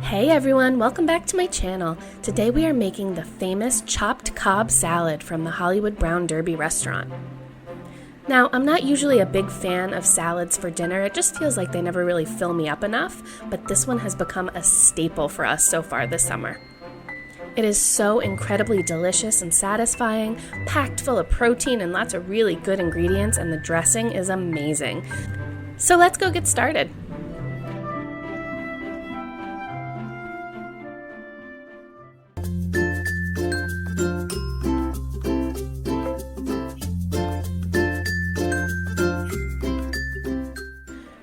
Hey everyone, welcome back to my channel. Today we are making the famous chopped Cobb salad from the Hollywood Brown Derby restaurant. Now, I'm not usually a big fan of salads for dinner. It just feels like they never really fill me up enough, but this one has become a staple for us so far this summer. It is so incredibly delicious and satisfying, packed full of protein and lots of really good ingredients, and the dressing is amazing. So let's go get started.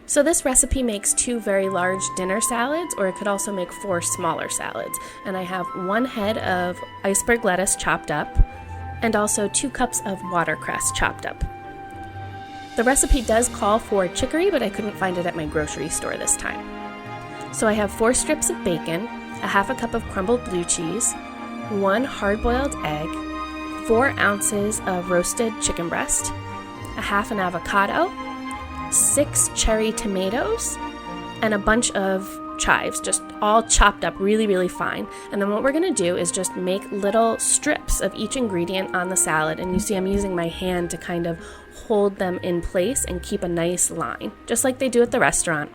So this recipe makes 2 very large dinner salads, or it could also make 4 smaller salads. And I have 1 head of iceberg lettuce chopped up, and also 2 cups of watercress chopped up. The recipe does call for chicory, but I couldn't find it at my grocery store this time. So I have 4 strips of bacon, a half a cup of crumbled blue cheese, 1 hard-boiled egg, 4 ounces of roasted chicken breast, a half an avocado, 6 cherry tomatoes, and a bunch of chives, just all chopped up really fine. And then what we're going to do is just make little strips of each ingredient on the salad, and you see I'm using my hand to kind of hold them in place and keep a nice line, just like they do at the restaurant.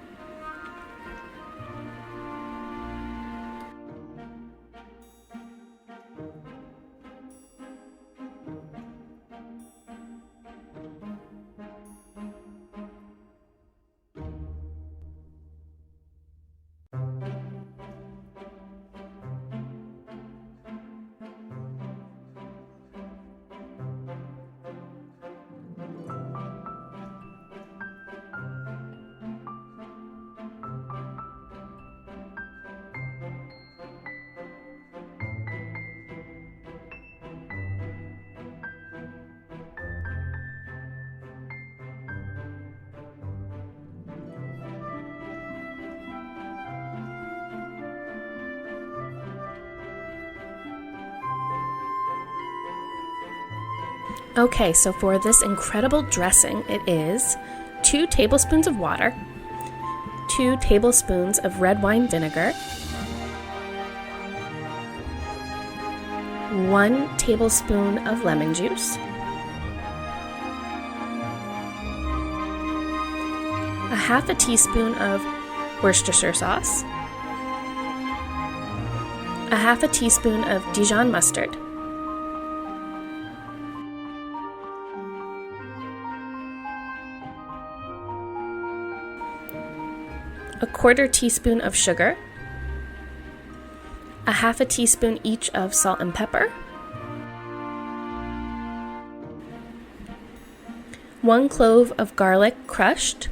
Okay, so for this incredible dressing, it is 2 tablespoons of water, 2 tablespoons of red wine vinegar, 1 tablespoon of lemon juice, a half a teaspoon of Worcestershire sauce, a half a teaspoon of Dijon mustard, a quarter teaspoon of sugar, a half a teaspoon each of salt and pepper, 1 clove of garlic crushed,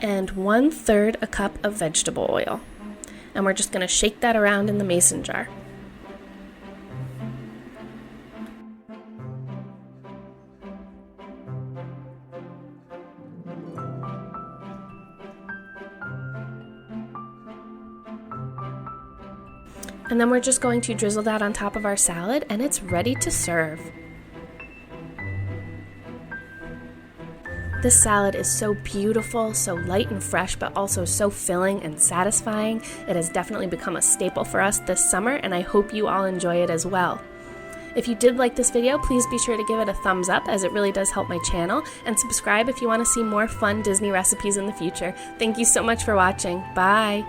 and 1/3 a cup of vegetable oil. And we're just going to shake that around in the mason jar. And then we're just going to drizzle that on top of our salad, and it's ready to serve. This salad is so beautiful, so light and fresh, but also so filling and satisfying. It has definitely become a staple for us this summer, and I hope you all enjoy it as well. If you did like this video, please be sure to give it a thumbs up, as it really does help my channel, and subscribe if you want to see more fun Disney recipes in the future. Thank you so much for watching. Bye!